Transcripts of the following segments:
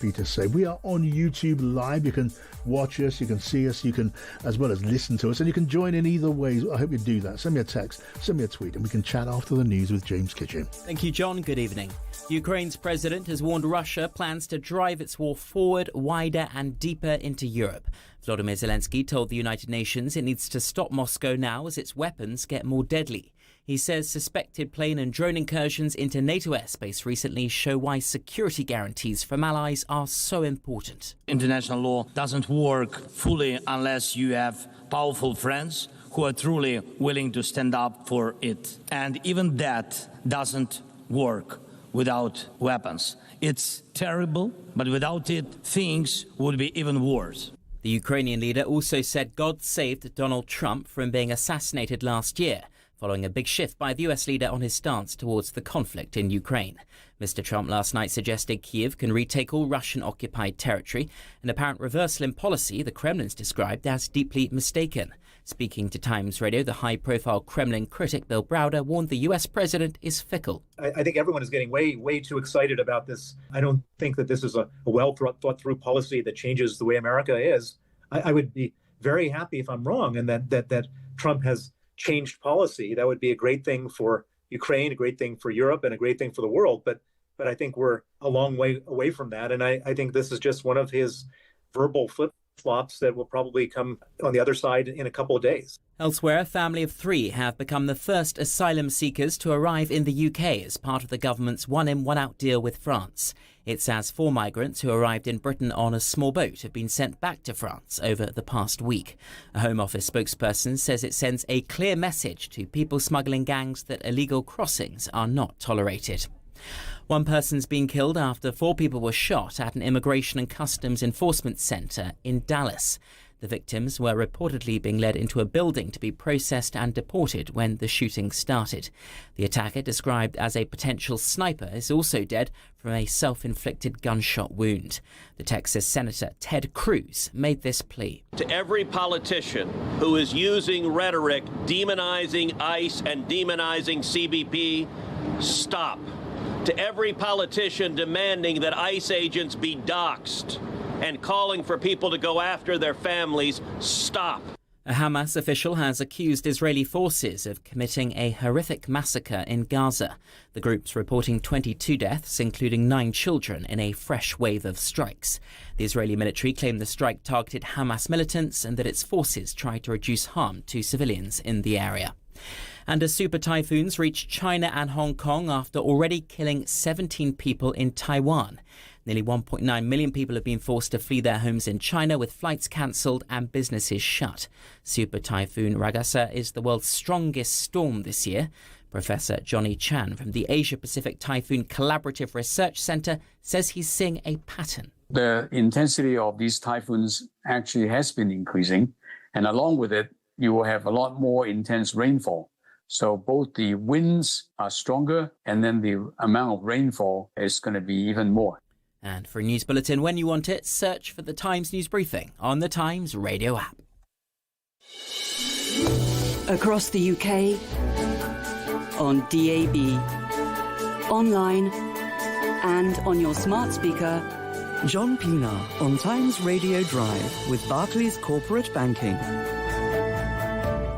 To say we are on YouTube live. You can watch us, you can see us, you can as well as listen to us, and you can join in either way. I hope you do that. Send me a text, send me a tweet, and we can chat after the news with James Kitchen. Thank you, John. Good evening. Ukraine's president has warned Russia plans to drive its war forward, wider and deeper into Europe. Volodymyr Zelensky told the United Nations it needs to stop Moscow now as its weapons get more deadly. He says suspected plane and drone incursions into NATO airspace recently show why security guarantees from allies are so important. International law doesn't work fully unless you have powerful friends who are truly willing to stand up for it. And even that doesn't work without weapons. It's terrible, but without it, things would be even worse. The Ukrainian leader also said God saved Donald Trump from being assassinated last year, following a big shift by the US leader on his stance towards the conflict in Ukraine. Mr. Trump last night suggested Kyiv can retake all Russian-occupied territory, an apparent reversal in policy the Kremlin's described as deeply mistaken. Speaking to Times Radio, the high-profile Kremlin critic Bill Browder warned the US president is fickle. I think everyone is getting way too excited about this. I don't think that this is a well-thought-through policy that changes the way America is. I would be very happy if I'm wrong and that Trump has changed policy. That would be a great thing for Ukraine, a great thing for Europe, and a great thing for the world. But I think we're a long way away from that. And I think this is just one of his verbal flip-flops that will probably come on the other side in a couple of days. Elsewhere, a family of 3 have become the first asylum seekers to arrive in the UK as part of the government's one-in, one-out deal with France. It's as 4 migrants who arrived in Britain on a small boat have been sent back to France over the past week. A Home Office spokesperson says it sends a clear message to people smuggling gangs that illegal crossings are not tolerated. One person's been killed after 4 people were shot at an immigration and customs enforcement centre in Dallas. The victims were reportedly being led into a building to be processed and deported when the shooting started. The attacker, described as a potential sniper, is also dead from a self-inflicted gunshot wound. The Texas Senator Ted Cruz made this plea. To every politician who is using rhetoric demonizing ICE and demonizing CBP, stop. To every politician demanding that ICE agents be doxxed and calling for people to go after their families, stop. A Hamas official has accused Israeli forces of committing a horrific massacre in Gaza. The group's reporting 22 deaths, including 9 children, in a fresh wave of strikes. The Israeli military claimed the strike targeted Hamas militants and that its forces tried to reduce harm to civilians in the area. And as super typhoons reach China and Hong Kong after already killing 17 people in Taiwan. Nearly 1.9 million people have been forced to flee their homes in China, with flights cancelled and businesses shut. Super Typhoon Ragasa is the world's strongest storm this year. Professor Johnny Chan from the Asia-Pacific Typhoon Collaborative Research Centre says he's seeing a pattern. The intensity of these typhoons actually has been increasing, and along with it, you will have a lot more intense rainfall. So both the winds are stronger, and then the amount of rainfall is going to be even more. And for a news bulletin when you want it, search for the Times News Briefing on the Times Radio app. Across the UK, on DAB, online and on your smart speaker. John Pienaar on Times Radio Drive with Barclays Corporate Banking.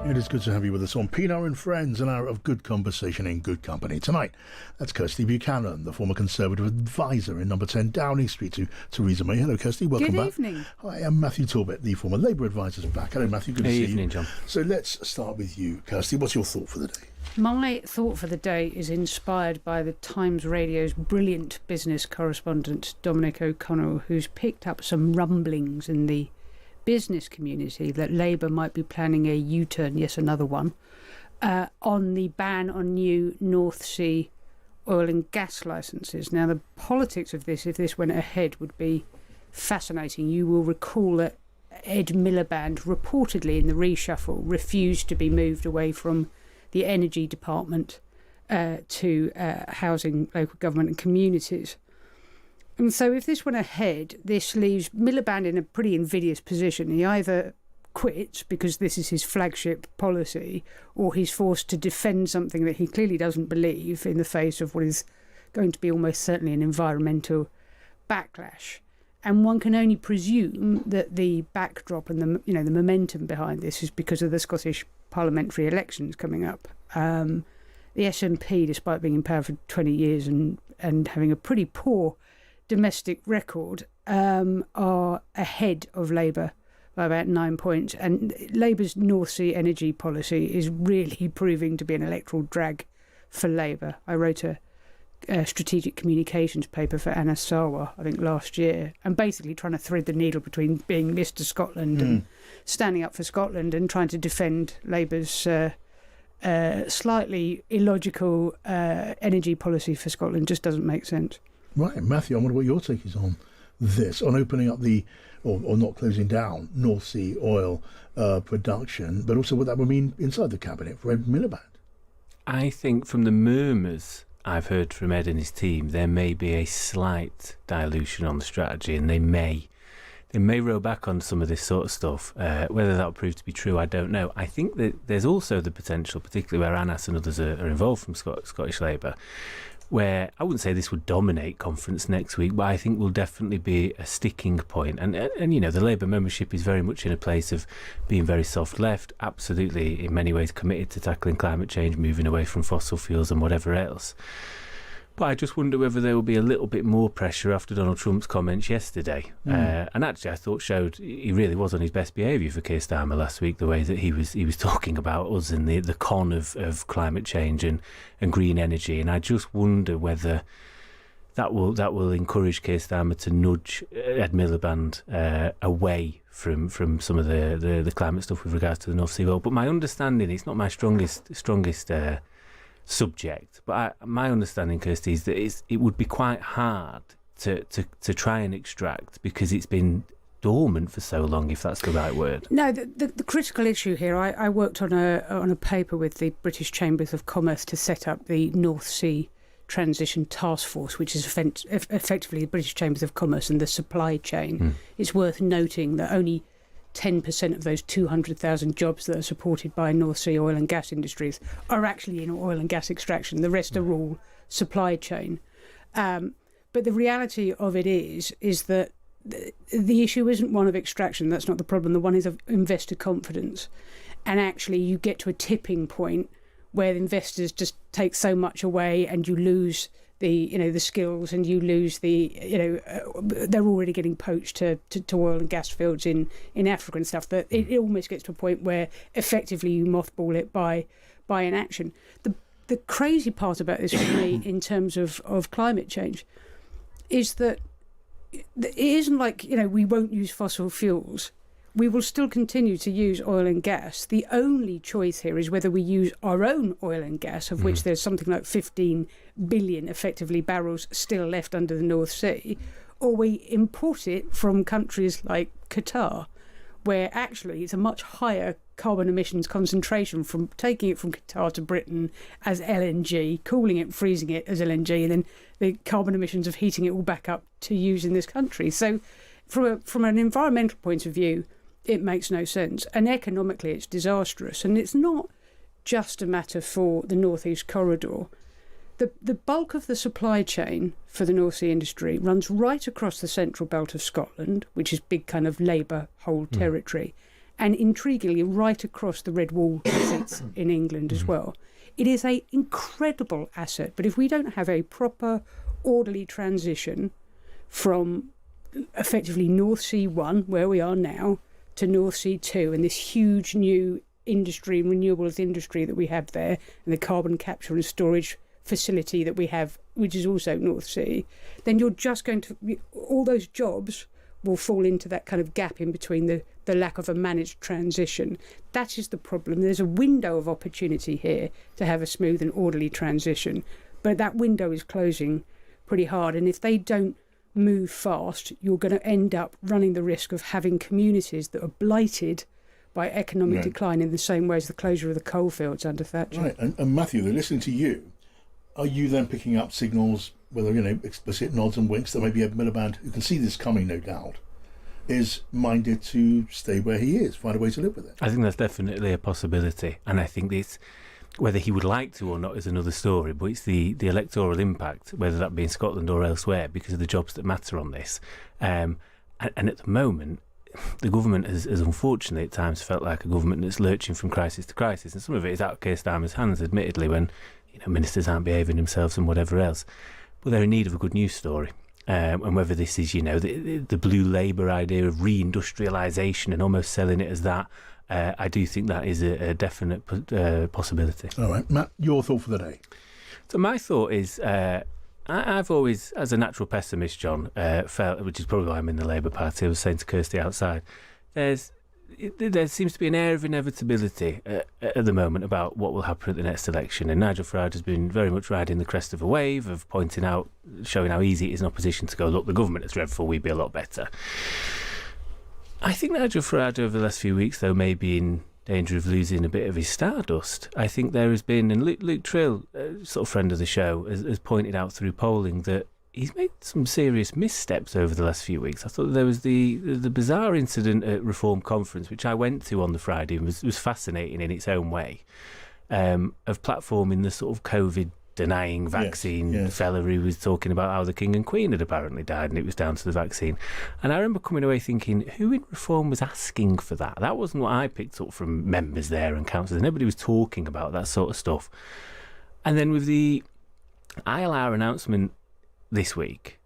It is good to have you with us on Pienaar Friends, an hour of good conversation in good company. Tonight, that's Kirsty Buchanan, the former Conservative advisor in number 10 Downing Street to Theresa May. Hello, Kirsty. Welcome back. Good evening. Hi, I'm Matthew Torbitt, the former Labour advisor, back. Hello, Matthew. Good to see you. Good evening, John. So let's start with you, Kirsty. What's your thought for the day? My thought for the day is inspired by the Times Radio's brilliant business correspondent, Dominic O'Connell, who's picked up some rumblings in the business community that Labour might be planning a U-turn, yes, another one, on the ban on new North Sea oil and gas licences. Now, the politics of this, if this went ahead, would be fascinating. You will recall that Ed Miliband reportedly in the reshuffle refused to be moved away from the Energy Department to Housing, Local Government and Communities. And so if this went ahead, this leaves Miliband in a pretty invidious position. He either quits because this is his flagship policy, or he's forced to defend something that he clearly doesn't believe in the face of what is going to be almost certainly an environmental backlash. And one can only presume that the backdrop and the momentum behind this is because of the Scottish parliamentary elections coming up. The SNP, despite being in power for 20 years and having a pretty poor domestic record, are ahead of Labour by about 9 points. And Labour's North Sea energy policy is really proving to be an electoral drag for Labour. I wrote a strategic communications paper for Anna Sarwar, I think last year, and basically trying to thread the needle between being Mr. Scotland and standing up for Scotland and trying to defend Labour's slightly illogical energy policy for Scotland. Just doesn't make sense. Right, Matthew, I wonder what your take is on this, on opening up or not closing down North Sea oil production, but also what that would mean inside the cabinet for Ed Miliband. I think from the murmurs I've heard from Ed and his team, there may be a slight dilution on the strategy, and they may row back on some of this sort of stuff. Whether that will prove to be true, I don't know. I think that there's also the potential, particularly where Anas and others are involved from Scottish Labour, where I wouldn't say this would dominate conference next week, but I think will definitely be a sticking point. And the Labour membership is very much in a place of being very soft left, absolutely in many ways committed to tackling climate change, moving away from fossil fuels and whatever else. But I just wonder whether there will be a little bit more pressure after Donald Trump's comments yesterday. And actually, I thought showed he really was on his best behaviour for Keir Starmer last week, the way that he was talking about us and the con of climate change and green energy. And I just wonder whether that will encourage Keir Starmer to nudge Ed Miliband away from some of the climate stuff with regards to the North Sea oil. But my understanding, it's not my strongest subject, but my understanding, Kirsty, is that it would be quite hard to try and extract because it's been dormant for so long, if that's the right word. No, the critical issue here, I worked on a paper with the British Chambers of Commerce to set up the North Sea Transition Task Force, which is effectively the British Chambers of Commerce and the supply chain. It's worth noting that only 10% of those 200,000 jobs that are supported by North Sea oil and gas industries are actually in oil and gas extraction. The rest are all supply chain. But the reality of it is that the issue isn't one of extraction. That's not the problem. The one is of investor confidence. And actually you get to a tipping point where investors just take so much away and you lose the skills, and you lose they're already getting poached to oil and gas fields in Africa and stuff, that it almost gets to a point where effectively you mothball it by inaction. The crazy part about this for me in terms of climate change is that it isn't like we won't use fossil fuels. We will still continue to use oil and gas. The only choice here is whether we use our own oil and gas, of which there's something like 15 billion effectively barrels still left under the North Sea, or we import it from countries like Qatar, where actually it's a much higher carbon emissions concentration from taking it from Qatar to Britain as LNG, cooling it, freezing it as LNG, and then the carbon emissions of heating it all back up to use in this country. So from an environmental point of view, it makes no sense. And economically, it's disastrous. And it's not just a matter for the North East Corridor. The bulk of the supply chain for the North Sea industry runs right across the central belt of Scotland, which is big kind of Labour hold territory, and intriguingly right across the Red Wall seats in England as well. It is an incredible asset, but if we don't have a proper, orderly transition from effectively North Sea 1, where we are now, to North Sea 2, and this huge new industry, renewables industry that we have there, and the carbon capture and storage facility that we have, which is also North Sea, then you're just going to, all those jobs will fall into that kind of gap in between the lack of a managed transition. That is the problem. There's a window of opportunity here to have a smooth and orderly transition, but that window is closing pretty hard, and if they don't move fast, you're going to end up running the risk of having communities that are blighted by economic decline in the same way as the closure of the coalfields under Thatcher. Right, and Matthew, they're listening to you. Are you then picking up signals, whether explicit nods and winks, that maybe Ed Miliband, who can see this coming, no doubt, is minded to stay where he is, find a way to live with it? I think that's definitely a possibility, and I think it's whether he would like to or not is another story, but it's the electoral impact, whether that be in Scotland or elsewhere, because of the jobs that matter on this. And at the moment, the government has unfortunately at times felt like a government that's lurching from crisis to crisis, and some of it is out of Keir Starmer's hands, admittedly, when ministers aren't behaving themselves and whatever else. But they're in need of a good news story. And whether this is, the blue Labour idea of reindustrialisation and almost selling it as that, I do think that is a definite possibility. All right, Matt, your thought for the day? So my thought is, I've always, as a natural pessimist, John, felt, which is probably why I'm in the Labour Party, I was saying to Kirsty outside, there seems to be an air of inevitability at the moment about what will happen at the next election. And Nigel Farage has been very much riding the crest of a wave of pointing out, showing how easy it is in opposition to go, look, the government is dreadful, we'd be a lot better. I think Nigel Farage over the last few weeks, though, may be in danger of losing a bit of his stardust. I think there has been, and Luke Trill, sort of friend of the show, has pointed out through polling that he's made some serious missteps over the last few weeks. I thought there was the bizarre incident at Reform Conference, which I went to on the Friday and was fascinating in its own way, of platforming the sort of COVID-denying vaccine fella who was talking about how the King and Queen had apparently died and it was down to the vaccine. And I remember coming away thinking, who in Reform was asking for that? That wasn't what I picked up from members there and councillors. Nobody was talking about that sort of stuff. And then with the ILR announcement this week,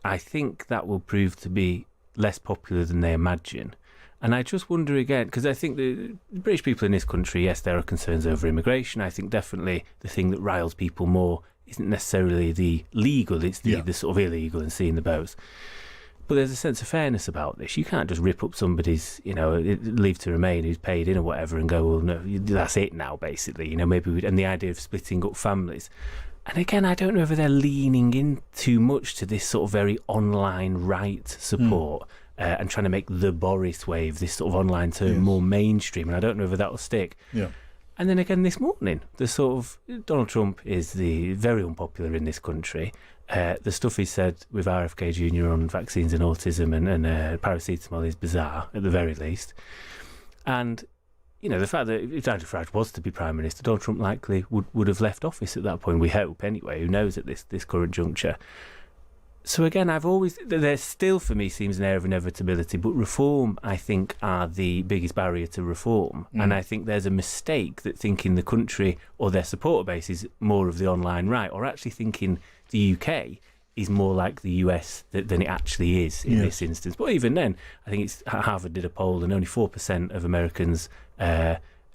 I think that will prove to be less popular than they imagine. And I just wonder again, because I think the British people in this country, yes, there are concerns over immigration. I think definitely the thing that riles people more isn't necessarily the legal, it's the sort of illegal and seeing the boats. But there's a sense of fairness about this. You can't just rip up somebody's, leave to remain who's paid in or whatever and go, well, no, that's it now, basically. Maybe and the idea of splitting up families. And again, I don't know whether they're leaning in too much to this sort of very online right support and trying to make the Boris wave, this sort of online term, more mainstream. And I don't know whether that will stick. Yeah. And then again this morning, the sort of Donald Trump is very unpopular in this country. The stuff he said with RFK Jr. on vaccines and autism and paracetamol is bizarre, at the very least. And the fact that if Nigel Farage was to be Prime Minister, Donald Trump likely would have left office at that point, we hope anyway, who knows at this current juncture. So again, there still for me seems an air of inevitability, but reform, I think, are the biggest barrier to reform. And I think there's a mistake that thinking the country or their supporter base is more of the online right, or actually thinking the UK is more like the US than it actually is in this instance. But even then, I think Harvard did a poll and only 4% of Americans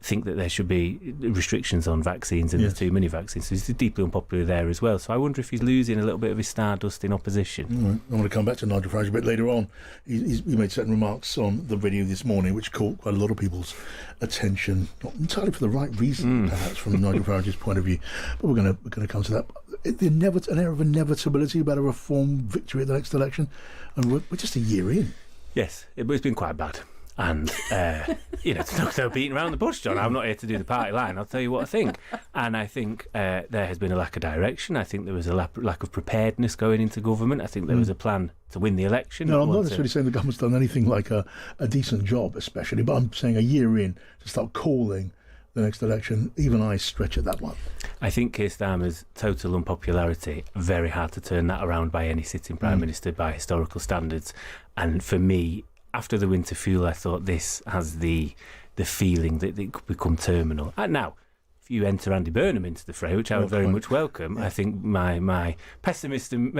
think that there should be restrictions on vaccines and there's too many vaccines. So he's deeply unpopular there as well. So I wonder if he's losing a little bit of his stardust in opposition. Right. I want to come back to Nigel Farage a bit later on. He made certain remarks on the video this morning which caught quite a lot of people's attention, not entirely for the right reason, perhaps, from Nigel Farage's point of view. But we're going to come to that. An air of inevitability about a reform victory at the next election. And we're just a year in. Yes, it's been quite bad. And, it's no beating around the bush, John. I'm not here to do the party line. I'll tell you what I think. And I think there has been a lack of direction. I think there was a lack of preparedness going into government. I think there was a plan to win the election. No, I'm not necessarily saying the government's done anything like a decent job, especially, but I'm saying a year in to start calling the next election, even I stretch at that one. I think Keir Starmer's total unpopularity, very hard to turn that around by any sitting Prime Minister by historical standards. And for me, after the winter fuel, I thought this has the feeling that it could become terminal. Now, if you enter Andy Burnham into the fray, which I would very much welcome, I think my pessimism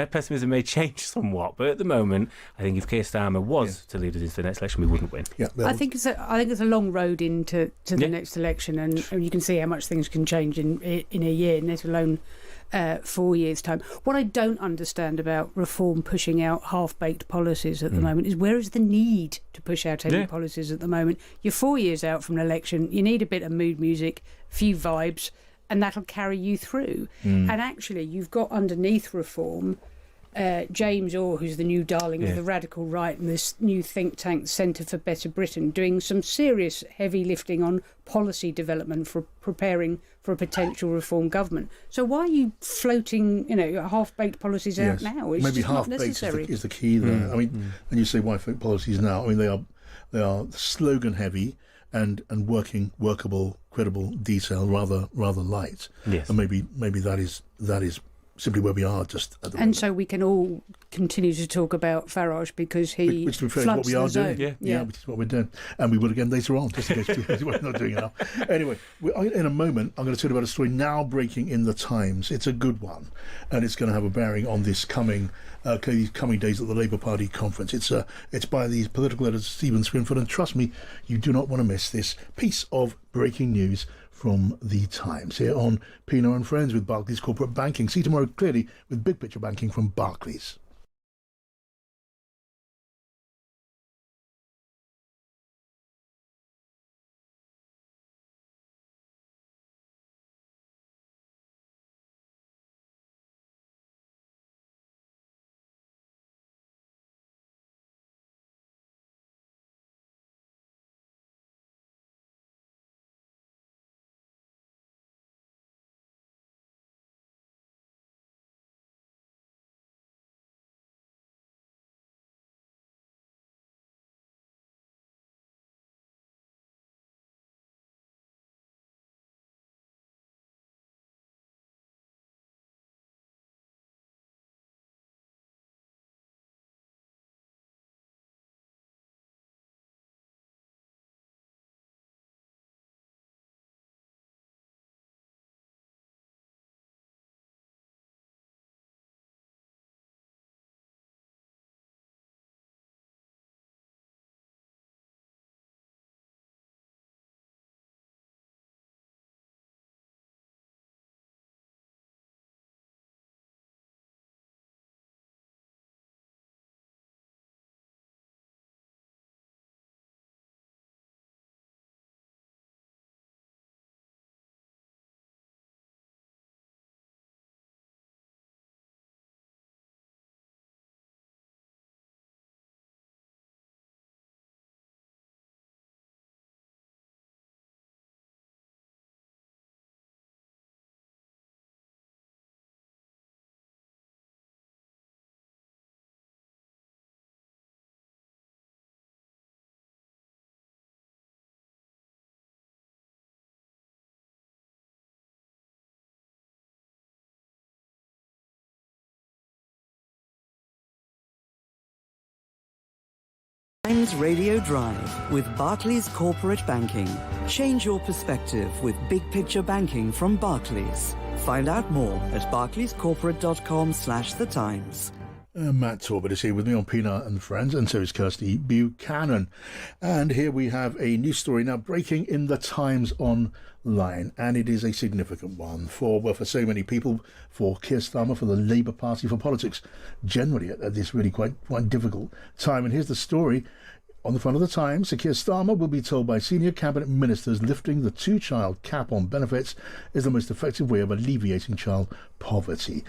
may change somewhat. But at the moment, I think if Keir Starmer was to lead us into the next election, we wouldn't win. Yeah, I think it's a long road into the next election, and you can see how much things can change in a year, let alone 4 years' time. What I don't understand about reform pushing out half-baked policies at the moment is where is the need to push out any policies at the moment? You're 4 years out from an election. You need a bit of mood music, a few vibes, and that'll carry you through. And actually, you've got underneath reform James Orr, who's the new darling of the radical right, and this new think tank, Centre for Better Britain, doing some serious heavy lifting on policy development for preparing for a potential reform government. So why are you floating, half-baked policies out now? It's maybe half-baked is the key there. I mean, and you say why fake policies now? I mean, they are slogan heavy and workable, credible detail rather light. Yes. And maybe that is simply where we are just at the And moment. so we can all continue to talk about Farage because he Which to be fair is floods what we the are zone. doing. Yeah, which is what we're doing. And we will again later on, just in case we're not doing it now. Anyway, in a moment, I'm going to tell you about a story now breaking in the Times. It's a good one, and it's going to have a bearing on these coming days at the Labour Party conference. It's by the political editor Stephen Swinford, and trust me, you do not want to miss this piece of breaking news from the Times here on Pienaar and Friends with Barclays Corporate Banking. See you tomorrow clearly with Big Picture Banking from Barclays. Times Radio Drive with Barclays Corporate Banking. Change your perspective with big picture banking from Barclays. Find out more at barclayscorporate.com/The Times. Matt Torbitt is here with me on Pienaar and Friends, and so is Kirsty Buchanan. And here we have a new story now breaking in the Times online, and it is a significant one for so many people, for Keir Starmer, for the Labour Party, for politics generally at this really quite difficult time. And here's the story. On the front of the Times, Sir Keir Starmer will be told by senior cabinet ministers lifting the two-child cap on benefits is the most effective way of alleviating child poverty.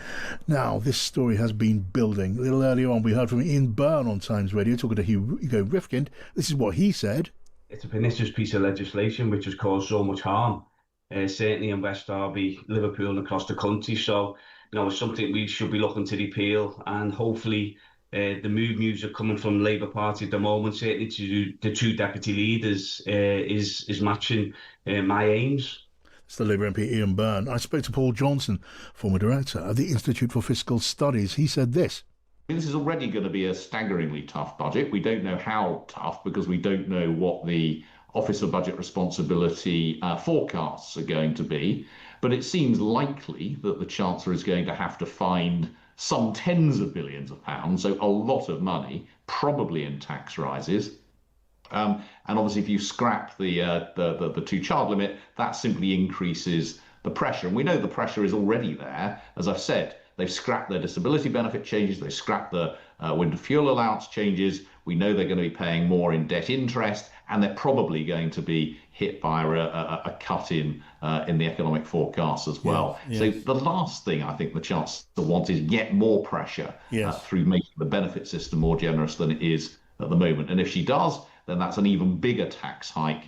Now, this story has been building. A little earlier on, we heard from Ian Byrne on Times Radio talking to Hugo Rifkind. This is what he said. It's a pernicious piece of legislation which has caused so much harm, certainly in West Derby, Liverpool and across the country. So, it's something we should be looking to repeal, and hopefully the mood music coming from the Labour Party at the moment, certainly to the two deputy leaders, is matching my aims. It's the Labour MP Ian Byrne. I spoke to Paul Johnson, former director of the Institute for Fiscal Studies. He said this. This is already going to be a staggeringly tough budget. We don't know how tough because we don't know what the Office of Budget Responsibility forecasts are going to be. But it seems likely that the Chancellor is going to have to find some tens of billions of pounds, so a lot of money, probably in tax rises. And obviously, if you scrap the two-child limit, that simply increases the pressure. And we know the pressure is already there. As I've said, they've scrapped their disability benefit changes, they've scrapped the winter fuel allowance changes. We know they're going to be paying more in debt interest, and they're probably going to be hit by a cut in the economic forecast as well. Yeah, so the last thing I think the Chancellor wants is yet more pressure through making the benefit system more generous than it is at the moment. And if she does, then that's an even bigger tax hike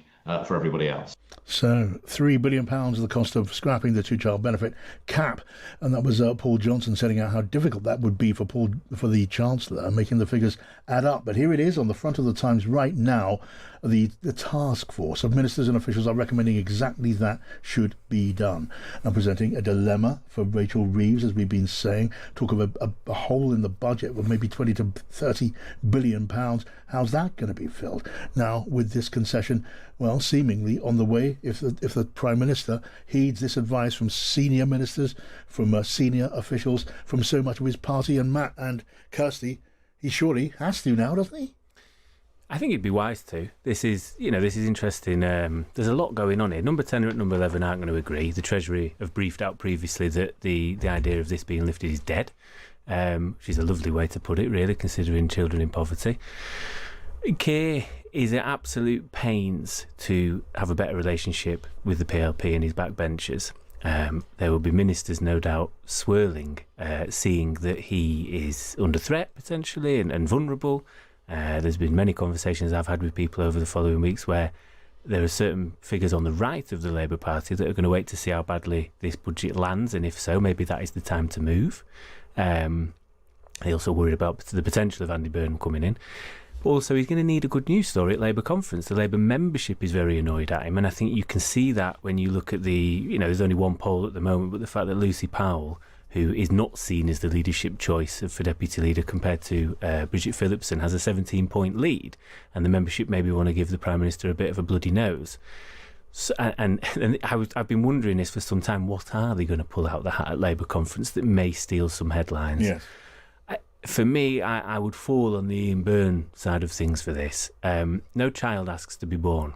for everybody else. So, £3 billion is the cost of scrapping the two-child benefit cap, and that was Paul Johnson setting out how difficult that would be for the Chancellor, making the figures add up. But here it is on the front of the Times right now. The task force of ministers and officials are recommending exactly that should be done, and presenting a dilemma for Rachel Reeves, as we've been saying. Talk of a hole in the budget of maybe 20 to 30 billion pounds. How's that going to be filled? Now, with this concession, well, seemingly on the way, if the Prime Minister heeds this advice from senior ministers, from senior officials, from so much of his party, and Matt and Kirsty, he surely has to now, doesn't he? I think it'd be wise to. This is interesting. There's a lot going on here. Number 10 and number 11 aren't going to agree. The Treasury have briefed out previously that the idea of this being lifted is dead. Which is a lovely way to put it, really, considering children in poverty. Keir is at absolute pains to have a better relationship with the PLP and his backbenchers. There will be ministers, no doubt, swirling, seeing that he is under threat, potentially, and vulnerable. There's been many conversations I've had with people over the following weeks where there are certain figures on the right of the Labour Party that are going to wait to see how badly this budget lands, and if so, maybe that is the time to move. They also worried about the potential of Andy Burnham coming in. But also, he's going to need a good news story at Labour conference. The Labour membership is very annoyed at him, and I think you can see that when you look at there's only one poll at the moment, but the fact that Lucy Powell, who is not seen as the leadership choice for deputy leader compared to Bridget Phillipson, has a 17-point lead, and the membership maybe want to give the Prime Minister a bit of a bloody nose. So, and I've been wondering this for some time. What are they going to pull out the hat at Labour conference that may steal some headlines? Yes. For me, I would fall on the Ian Byrne side of things for this. No child asks to be born.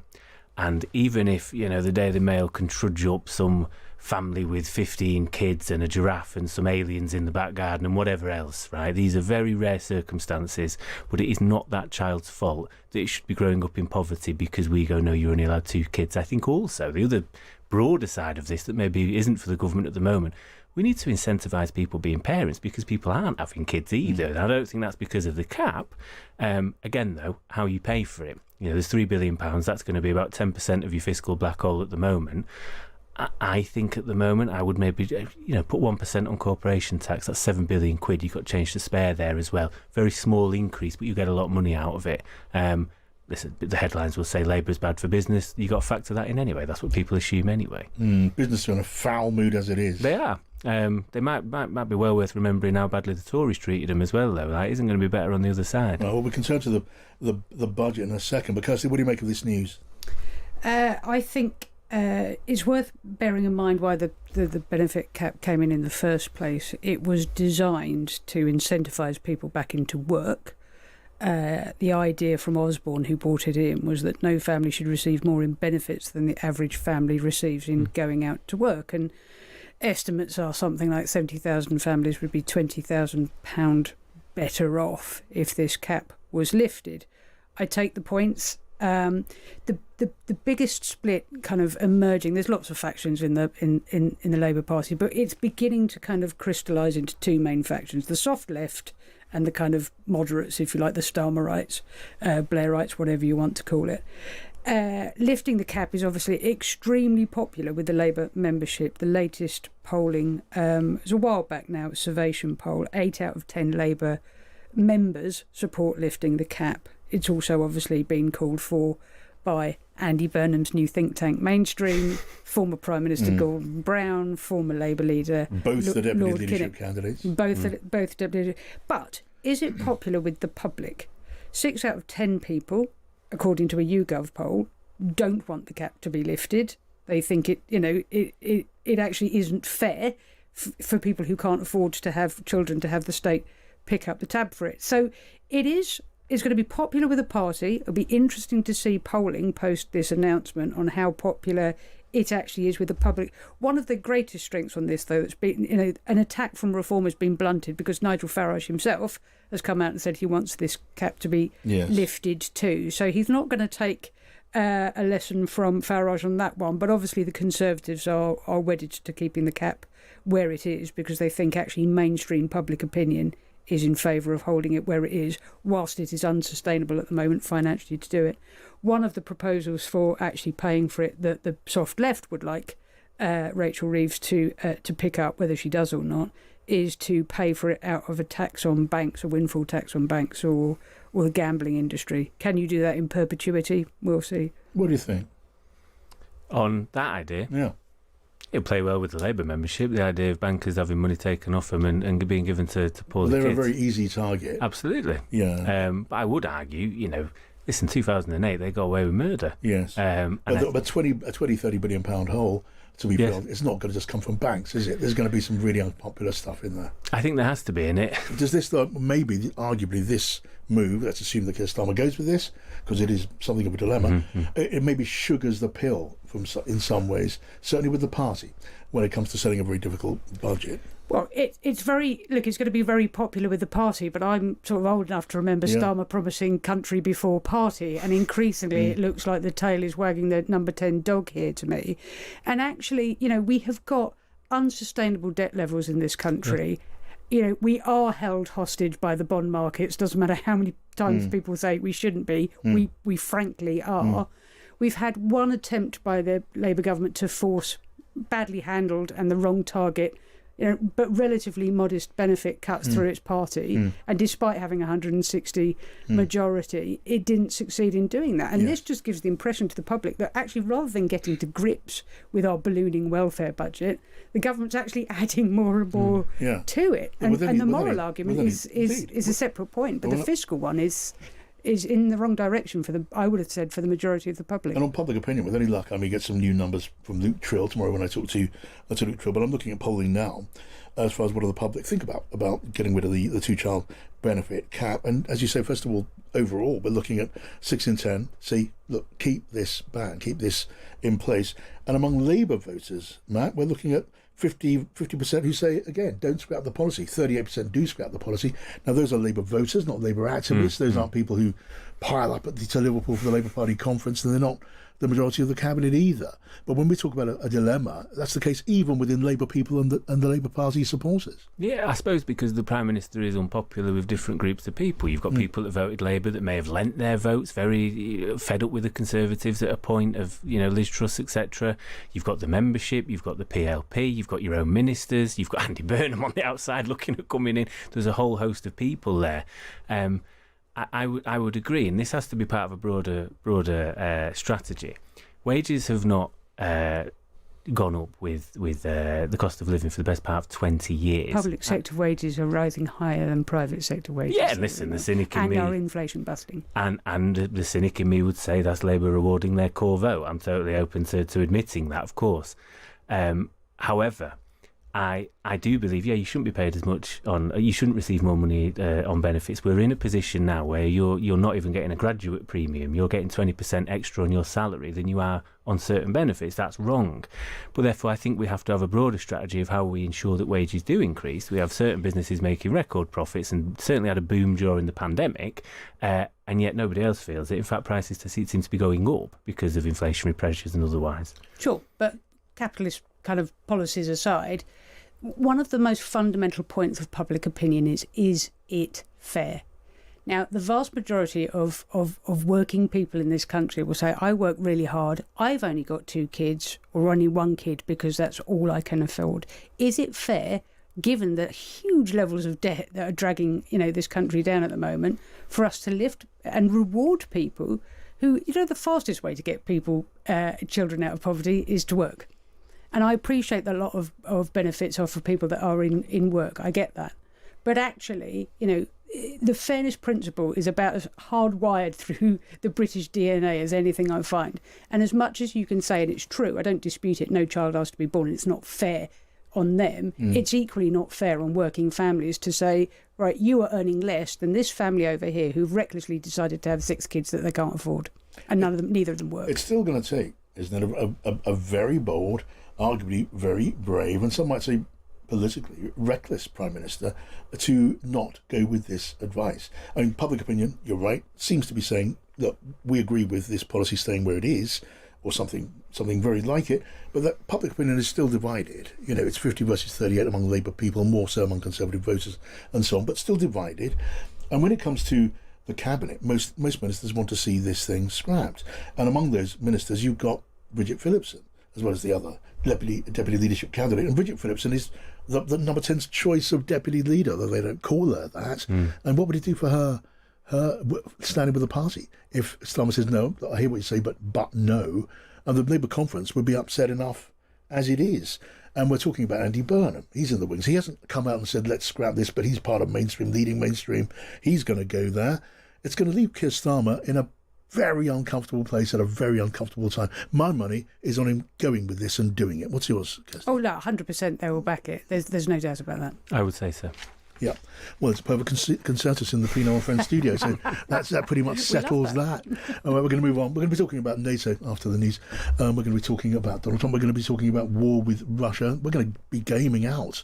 And even if, the Daily Mail can trudge up some family with 15 kids and a giraffe and some aliens in the back garden and whatever else, right? These are very rare circumstances, but it is not that child's fault that it should be growing up in poverty because we go, no, you're only allowed 2 kids. I think also the other broader side of this that maybe isn't for the government at the moment, we need to incentivise people being parents because people aren't having kids either. And I don't think that's because of the cap. Again, though, how you pay for it. There's £3 billion. That's going to be about 10% of your fiscal black hole at the moment. I think at the moment I would maybe, put 1% on corporation tax. That's £7 billion. You've got change to spare there as well. Very small increase, but you get a lot of money out of it. Listen, the headlines will say Labour's bad for business. You've got to factor that in anyway. That's what people assume anyway. Business are in a foul mood as it is. They are. They might be well worth remembering how badly the Tories treated them as well, though. That isn't going to be better on the other side. Well, we can turn to the budget in a second. But Kirsty, what do you make of this news? I think it's worth bearing in mind why the benefit cap came in the first place. It was designed to incentivise people back into work. The idea from Osborne, who brought it in, was that no family should receive more in benefits than the average family receives in going out to work. And estimates are something like 70,000 families would be £20,000 better off if this cap was lifted. I take the points. The biggest split kind of emerging. There's lots of factions in the Labour Party, but it's beginning to kind of crystallise into 2 main factions: the soft left and the kind of moderates, if you like, the Starmerites, Blairites, whatever you want to call it. Lifting the cap is obviously extremely popular with the Labour membership. The latest polling, it was a while back now, a Survation poll, 8 out of 10 Labour members support lifting the cap. It's also obviously been called for by Andy Burnham's new think tank, Mainstream, former Prime Minister Gordon Brown, former Labour leader both the deputy leadership candidates. Both deputy. But is it popular with the public? 6 out of 10 people, according to a YouGov poll, don't want the cap to be lifted. They think it actually isn't fair for people who can't afford to have children to have the state pick up the tab for it. So it's going to be popular with the party. It'll be interesting to see polling post this announcement on how popular it actually is with the public. One of the greatest strengths on this, though, that's been, an attack from Reform has been blunted because Nigel Farage himself has come out and said he wants this cap to be lifted too. So he's not going to take a lesson from Farage on that one. But obviously the Conservatives are wedded to keeping the cap where it is because they think actually mainstream public opinion is in favour of holding it where it is, whilst it is unsustainable at the moment financially to do it. One of the proposals for actually paying for it that the soft left would like Rachel Reeves to pick up, whether she does or not, is to pay for it out of a tax on banks, a windfall tax on banks, or the gambling industry. Can you do that in perpetuity? We'll see. What do you think? On that idea? Yeah. It'll play well with the Labour membership, the idea of bankers having money taken off them and being given to poor They're kids. a very easy target. Absolutely. Yeah. But I would argue, listen, 2008, they got away with murder. Yes. But 30 billion pound hole, to be built, it's not going to just come from banks, is it? There's going to be some really unpopular stuff in there. I think there has to be in it. Does this, arguably this move, let's assume that Keir Starmer goes with this, because it is something of a dilemma, it maybe sugars the pill in some ways, certainly with the party, when it comes to setting a very difficult budget. Well, it's going to be very popular with the party, but I'm sort of old enough to remember Starmer promising country before party, and increasingly it looks like the tail is wagging the number 10 dog here to me. And actually, we have got unsustainable debt levels in this country. We are held hostage by the bond markets. Doesn't matter how many times people say we shouldn't be. We frankly are. We've had one attempt by the Labour government to force badly handled and the wrong target, but relatively modest benefit cuts through its party. And despite having 160 majority, it didn't succeed in doing that. And this just gives the impression to the public that actually, rather than getting to grips with our ballooning welfare budget, the government's actually adding more and more to it. And the moral argument is a separate point, but the fiscal one is in the wrong direction I would have said, for the majority of the public. And on public opinion, with any luck, I may get some new numbers from Luke Trill tomorrow when I talk to Luke Trill, but I'm looking at polling now as far as what do the public think about getting rid of the two-child benefit cap. And as you say, first of all, overall, we're looking at 6 in 10 say, look, keep this ban, keep this in place. And among Labour voters, Matt, we're looking at 50% who say, again, don't scrap the policy. 38% do scrap the policy. Now, those are Labour voters, not Labour activists. Those aren't people who pile up to Liverpool for the Labour Party conference, and they're not the majority of the cabinet either. But when we talk about a dilemma, that's the case even within Labour people and the Labour Party supporters. Yeah, I suppose because the Prime Minister is unpopular with different groups of people. You've got people that voted Labour that may have lent their votes, very fed up with the Conservatives at a point of, Liz Truss, etc. You've got the membership, you've got the PLP, you've got your own ministers, you've got Andy Burnham on the outside looking at coming in. There's a whole host of people there. I would agree, and this has to be part of a broader strategy. Wages have not gone up with the cost of living for the best part of 20 years. Public sector wages are rising higher than private sector wages. Yeah, listen, the cynic in me... And our inflation busting. And the cynic in me would say that's Labour rewarding their core vote. I'm totally open to admitting that, of course. However, I do believe, you shouldn't be paid as much you shouldn't receive more money on benefits. We're in a position now where you're not even getting a graduate premium. You're getting 20% extra on your salary than you are on certain benefits. That's wrong. But therefore, I think we have to have a broader strategy of how we ensure that wages do increase. We have certain businesses making record profits and certainly had a boom during the pandemic, and yet nobody else feels it. In fact, prices seem to be going up because of inflationary pressures and otherwise. Sure, but capitalist kind of policies aside, one of the most fundamental points of public opinion is it fair? Now, the vast majority of working people in this country will say, I work really hard, I've only got 2 kids or only 1 kid because that's all I can afford. Is it fair, given the huge levels of debt that are dragging this country down at the moment, for us to lift and reward people who, the fastest way to get children out of poverty is to work. And I appreciate that a lot of benefits are for people that are in work. I get that. But actually, the fairness principle is about as hardwired through the British DNA as anything I find. And as much as you can say, and it's true, I don't dispute it, no child asked to be born, it's not fair on them. It's equally not fair on working families to say, right, you are earning less than this family over here who've recklessly decided to have 6 kids that they can't afford. And neither of them work. It's still going to take, isn't it, a very bold, arguably very brave, and some might say politically reckless Prime Minister to not go with this advice. I mean, public opinion, you're right, seems to be saying, look, we agree with this policy staying where it is. or something very like it, but that public opinion is still divided. You know, it's 50 versus 38 among Labour people, more so among Conservative voters and so on, but still divided. And when it comes to the cabinet, most ministers want to see this thing scrapped. And among those ministers, you've got Bridget Phillipson, as well as the other deputy leadership candidate. And Bridget Phillipson is the number 10's choice of deputy leader, though they don't call her that. And what would it do for her standing with the party if Starmer says no? I hear what you say, but no, and the Labour conference would be upset enough as it is. And we're talking about Andy Burnham. He's in the wings. He hasn't come out and said, let's scrap this, but he's part of mainstream, leading mainstream. He's going to go there. It's going to leave Keir Starmer in a very uncomfortable place at a very uncomfortable time. My money is on him going with this and doing it. What's yours, Kirsty? Oh, no, 100% they will back it. There's no doubt about that. I would say so. Yeah, well, it's a perfect consensus in the Pienaar Friends studio, so that pretty much settles that. We're going to move on. We're going to be talking about NATO after the news. We're going to be talking about Donald Trump. We're going to be talking about war with Russia. We're going to be gaming out.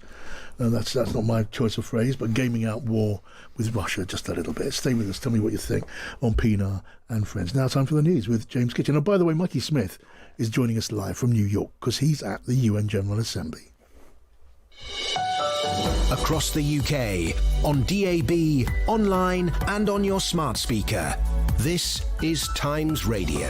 That's not my choice of phrase, but gaming out war with Russia just a little bit. Stay with us. Tell me what you think on Pienaar and Friends. Now time for the news with James Kitchen. And by the way, Mikey Smith is joining us live from New York because he's at the UN General Assembly. Across the UK, on DAB, online and on your smart speaker. This is Times Radio.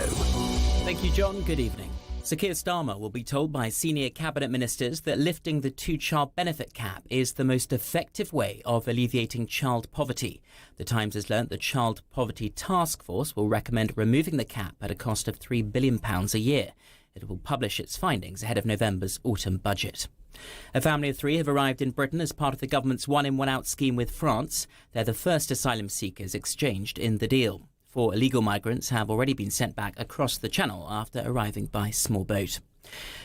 Thank you, John. Good evening. Sir Keir Starmer will be told by senior cabinet ministers that lifting the two-child benefit cap is the most effective way of alleviating child poverty. The Times has learnt the Child Poverty Task Force will recommend removing the cap at a cost of £3 billion a year. It will publish its findings ahead of November's autumn budget. A family of 3 have arrived in Britain as part of the government's one-in, one-out scheme with France. They're the first asylum seekers exchanged in the deal. 4 illegal migrants have already been sent back across the Channel after arriving by small boat.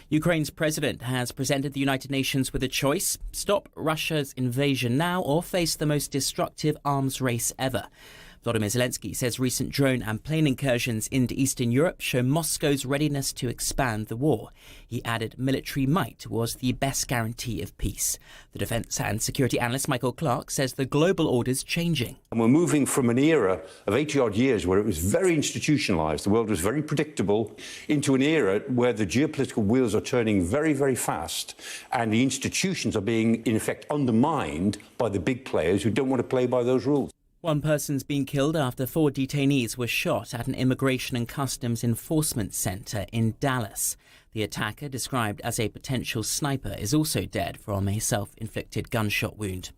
Ukraine's president has presented the United Nations with a choice: stop Russia's invasion now or face the most destructive arms race ever. Volodymyr Zelensky says recent drone and plane incursions into Eastern Europe show Moscow's readiness to expand the war. He added military might was the best guarantee of peace. The defence and security analyst Michael Clark says the global order's changing. And we're moving from an era of 80-odd years where it was very institutionalised, the world was very predictable, into an era where the geopolitical wheels are turning very, very fast and the institutions are being, in effect, undermined by the big players who don't want to play by those rules. 1 person's been killed after 4 detainees were shot at an immigration and customs enforcement centre in Dallas. The attacker, described as a potential sniper, is also dead from a self-inflicted gunshot wound.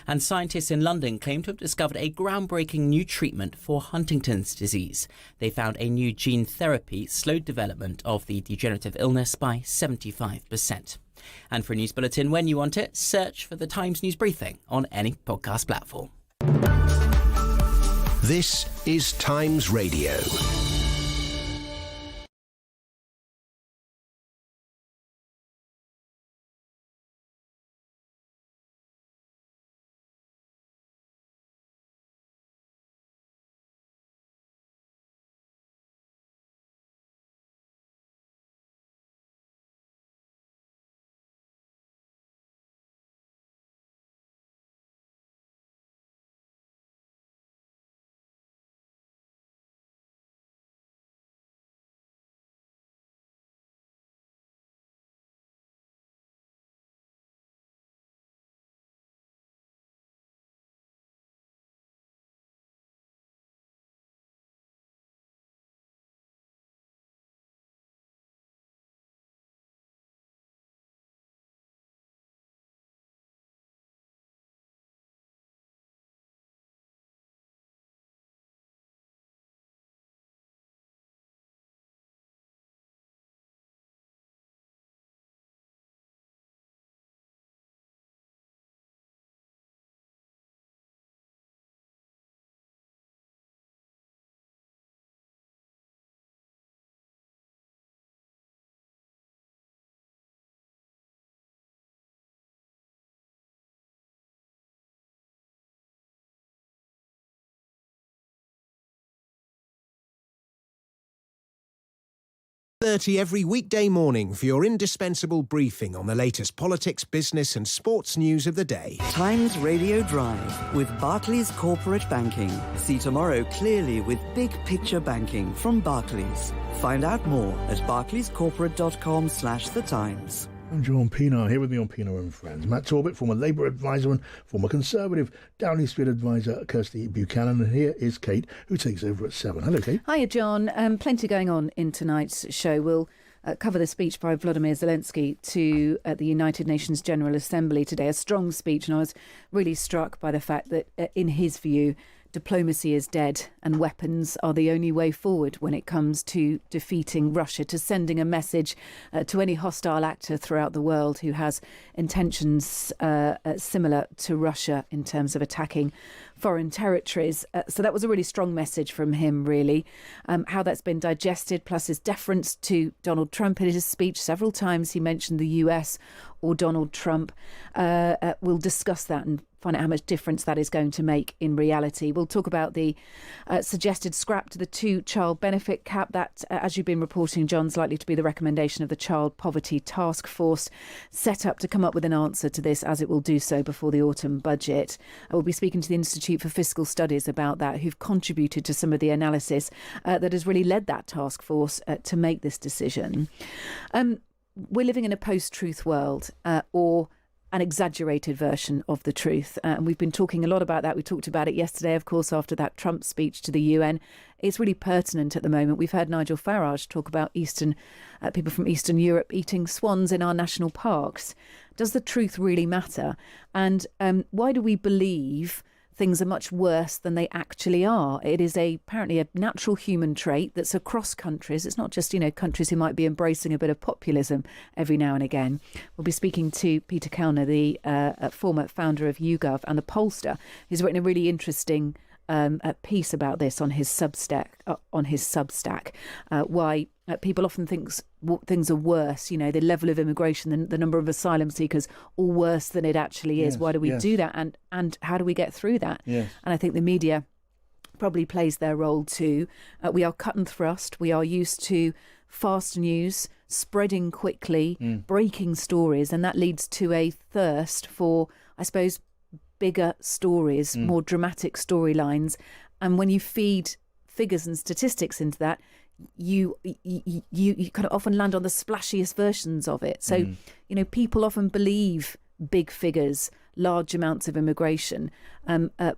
And scientists in London claim to have discovered a groundbreaking new treatment for Huntington's disease. They found a new gene therapy slowed development of the degenerative illness by 75%. And for a news bulletin when you want it, search for the Times News Briefing on any podcast platform. This is Times Radio. 6:30 every weekday morning for your indispensable briefing on the latest politics, business and sports news of the day. Times Radio Drive with Barclays Corporate Banking. See tomorrow clearly with big picture banking from Barclays. Find out more at barclayscorporate.com/the-times. I'm John Pienaar, here with me on Pienaar and Friends. Matt Torbitt, former Labour advisor and former Conservative Downing Street advisor Kirsty Buchanan. And here is Kate, who takes over at 7. Hello, Kate. Hiya, John. Plenty going on in tonight's show. We'll cover the speech by Volodymyr Zelensky to the United Nations General Assembly today. A strong speech, and I was really struck by the fact that, in his view, diplomacy is dead and weapons are the only way forward when it comes to defeating Russia, to sending a message to any hostile actor throughout the world who has intentions similar to Russia in terms of attacking foreign territories. So that was a really strong message from him, really. How that's been digested, plus his deference to Donald Trump in his speech. Several times he mentioned the US or Donald Trump. We'll discuss that and find out how much difference that is going to make in reality. We'll talk about the suggested scrap to the 2-child benefit cap. That, as you've been reporting, John's likely to be the recommendation of the Child Poverty Task Force, set up to come up with an answer to this, as it will do so before the autumn budget. We'll be speaking to the Institute for Fiscal Studies about that, who've contributed to some of the analysis that has really led that task force to make this decision. We're living in a post-truth world, or an exaggerated version of the truth. And we've been talking a lot about that. We talked about it yesterday, of course, after that Trump speech to the UN. It's really pertinent at the moment. We've heard Nigel Farage talk about people from Eastern Europe eating swans in our national parks. Does the truth really matter? And why do we believe things are much worse than they actually are? It is apparently a natural human trait that's across countries. It's not just, countries who might be embracing a bit of populism every now and again. We'll be speaking to Peter Kellner, the former founder of YouGov and the pollster, who's written a really interesting piece about this on his Substack. Why people often think things are worse. The level of immigration, the number of asylum seekers, all worse than it actually is. Yes, Why do we yes. do that? And how do we get through that? Yes. And I think the media probably plays their role too. We are cut and thrust. We are used to fast news, spreading quickly, breaking stories, and that leads to a thirst for, I suppose, bigger stories, more dramatic storylines. And when you feed figures and statistics into that, you kind of often land on the splashiest versions of it. So, people often believe big figures, large amounts of immigration,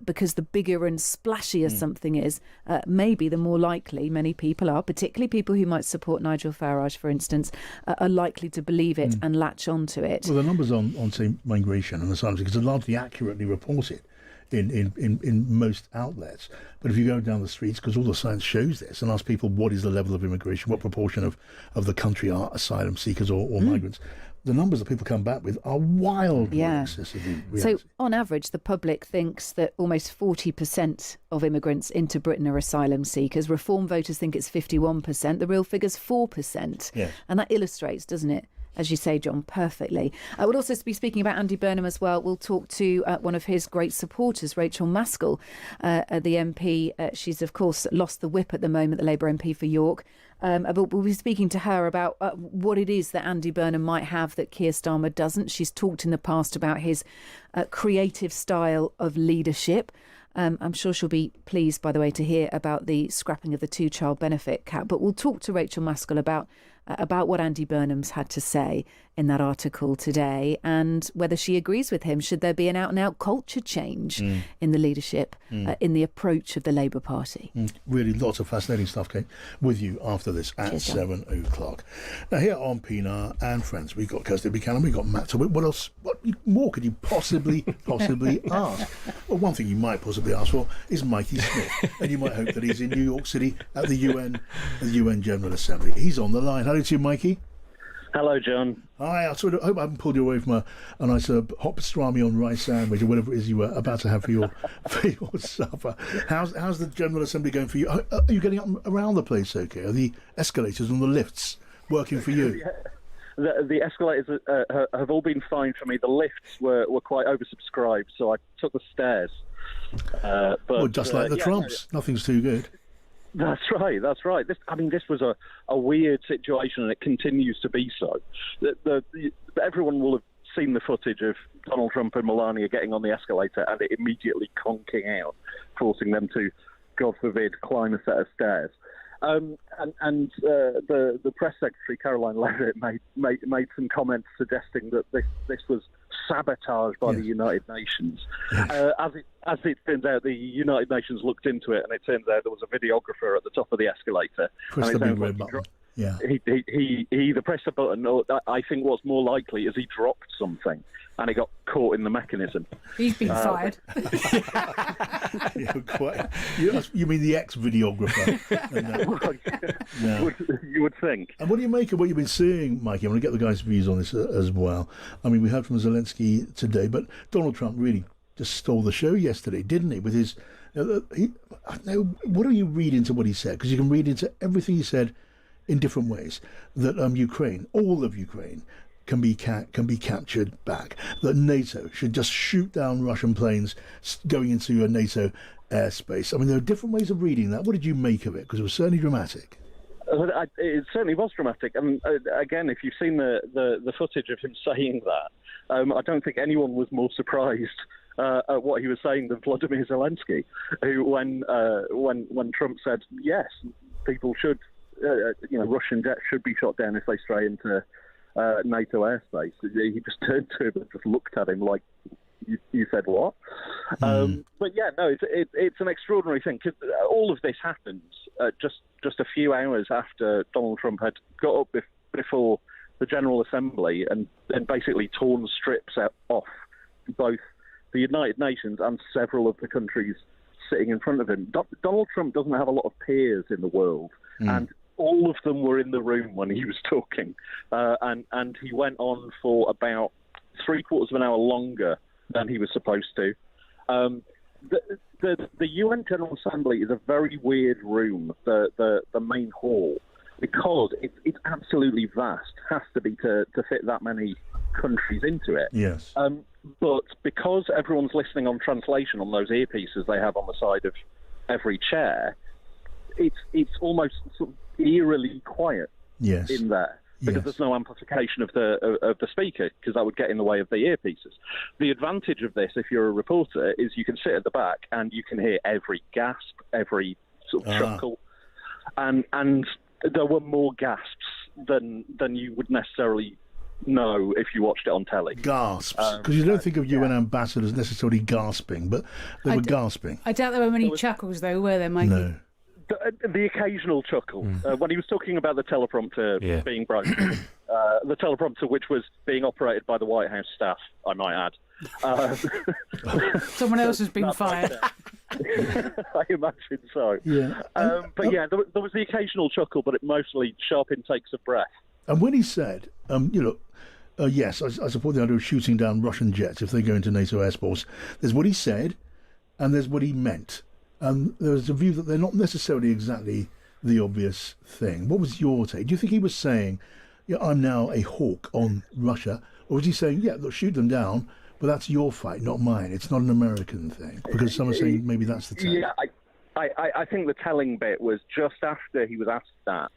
because the bigger and splashier something is, maybe the more likely many people are, particularly people who might support Nigel Farage, for instance, are likely to believe it and latch onto it. Well, the numbers on say, migration and asylum seekers are largely accurately reported in most outlets. But if you go down the streets, because all the science shows this, and ask people what is the level of immigration, what proportion of the country are asylum seekers or migrants, the numbers that people come back with are wildly excessive in reality. So on average, the public thinks that almost 40% of immigrants into Britain are asylum seekers. Reform voters think it's 51%. The real figure's 4%. Yes. And that illustrates, doesn't it, as you say, John, perfectly. We'll also be speaking about Andy Burnham as well. We'll talk to one of his great supporters, Rachel Maskell, the MP. She's, of course, lost the whip at the moment, the Labour MP for York. But we'll be speaking to her about what it is that Andy Burnham might have that Keir Starmer doesn't. She's talked in the past about his creative style of leadership. I'm sure she'll be pleased, by the way, to hear about the scrapping of the 2-child benefit cap. But we'll talk to Rachel Maskell about what Andy Burnham's had to say in that article today, and whether she agrees with him. Should there be an out-and-out culture change in the leadership, in the approach of the Labour Party? Really lots of fascinating stuff, Kate, with you after this at Cheers, 7 o'clock. Now, here on Pienaar and Friends, we've got Kirsty Buchanan, we've got Matt Torbitt. What else? What more could you possibly ask? Well, one thing you might possibly ask for is Mikey Smith, and you might hope that he's in New York City at the UN General Assembly. He's on the line. Hello to you, Mikey. Hello, John. Hi, I sort of hope I haven't pulled you away from a nice hot pastrami on rice sandwich or whatever it is you were about to have for your supper. How's the General Assembly going for you? Are you getting up around the place okay? Are the escalators and the lifts working for you? The escalators have all been fine for me. The lifts were quite oversubscribed, so I took the stairs. Just like the Trumps. Nothing's too good. That's right. This was a weird situation, and it continues to be so. Everyone will have seen the footage of Donald Trump and Melania getting on the escalator and it immediately conking out, forcing them to, God forbid, climb a set of stairs. The press secretary, Caroline Levitt, made some comments suggesting that this was sabotage by the United Nations. As it turns out, the United Nations looked into it, and it turns out there was a videographer at the top of the escalator. Press the big red button. He either pressed a button, or I think what's more likely is he dropped something and it got caught in the mechanism. He's been fired. You mean the ex-videographer? You would think. And what do you make of what you've been seeing, Mikey? I'm going to get the guys' views on this as well. I mean, we heard from Zelensky today, but Donald Trump really just stole the show yesterday, didn't he? With his, what do you read into what he said? Because you can read into everything he said in different ways. That Ukraine, all of Ukraine, can be captured back. That NATO should just shoot down Russian planes going into a NATO airspace. I mean, there are different ways of reading that. What did you make of it? Because it was certainly dramatic. It certainly was dramatic. And again, if you've seen the footage of him saying that, I don't think anyone was more surprised at what he was saying than Vladimir Zelensky, who, when Trump said yes, people should, Russian jets should be shot down if they stray into NATO airspace. He just turned to him and just looked at him like, you said what? But yeah, no, it's an extraordinary thing, because all of this happens just a few hours after Donald Trump had got up before the General Assembly and basically torn strips off both the United Nations and several of the countries sitting in front of him. Donald Trump doesn't have a lot of peers in the world, and all of them were in the room when he was talking, and he went on for about 3/4 of an hour longer than he was supposed to. The UN General Assembly is a very weird room, the main hall, because it's absolutely vast. Has to be to fit that many countries into it. Yes. But because everyone's listening on translation on those earpieces they have on the side of every chair, it's almost sort of eerily quiet in there, because there's no amplification of the speaker, because that would get in the way of the earpieces. The advantage of this, if you're a reporter, is you can sit at the back and you can hear every gasp, every sort of chuckle, and there were more gasps than you would necessarily know if you watched it on telly. Gasps, because you don't think of UN ambassadors necessarily gasping, but they were gasping. I doubt there were many chuckles, though, were there, Mikey? No. The occasional chuckle. When he was talking about the teleprompter being broken, the teleprompter which was being operated by the White House staff, I might add. Someone else has been fired. I imagine so. Yeah. But yeah, there was the occasional chuckle, but it mostly sharp intakes of breath. And when he said, yes, I support the idea of shooting down Russian jets if they go into NATO airspace, there's what he said and there's what he meant. There's a view that they're not necessarily exactly the obvious thing. What was your take? Do you think he was saying, I'm now a hawk on Russia? Or was he saying, look, shoot them down, but that's your fight, not mine. It's not an American thing. Because some are saying maybe that's the take. Yeah, I think the telling bit was just after he was asked that,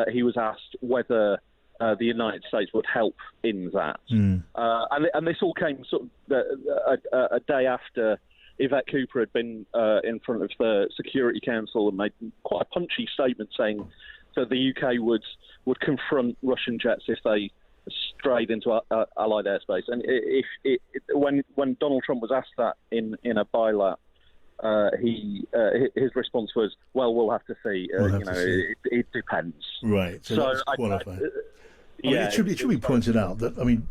he was asked whether the United States would help in that. And this all came sort of a day after Yvette Cooper had been in front of the Security Council and made quite a punchy statement saying that the UK would confront Russian jets if they strayed into Allied airspace. And when Donald Trump was asked that in a bilat, his response was, "Well, we'll have to see. It depends." Right. So that's qualified. It should be pointed out that the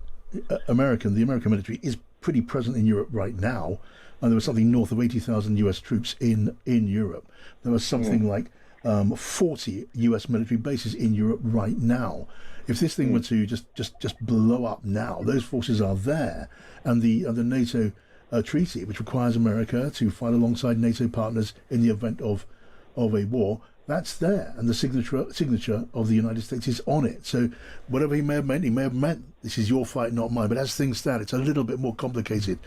American military is pretty present in Europe right now. And there was something north of 80,000 US troops in Europe. There was something like 40 US military bases in Europe right now. If this thing were to just blow up now, those forces are there. And the NATO treaty, which requires America to fight alongside NATO partners in the event of a war, that's there. And the signature of the United States is on it. So whatever he may have meant this is your fight, not mine. But as things stand, it's a little bit more complicated